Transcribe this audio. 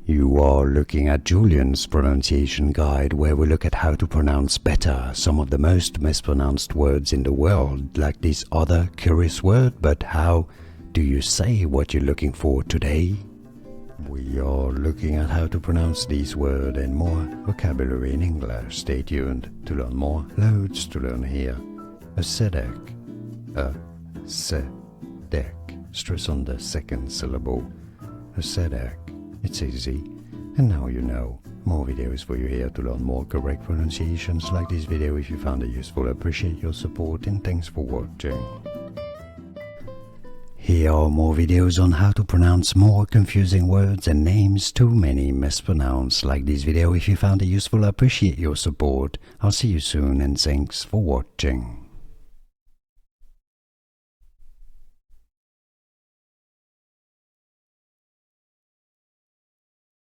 You are looking at Julian's pronunciation guide, where we look at how to pronounce better some of the most mispronounced words in the world, like this other curious word. But how do you say what you're looking for today? We are looking at how to pronounce these words and more vocabulary in English. Stay tuned to learn more. Loads to learn here. Acidic. Acidic. Stress on the second syllable. Acidic. It's easy, and now you know. More videos for you here to learn more correct pronunciations. Like this video if you found it useful. I appreciate your support and thanks for watching. Here are more videos on how to pronounce more confusing words and names too many mispronounced. Like this video if you found it useful. I appreciate your support. I'll see you soon and thanks for watching.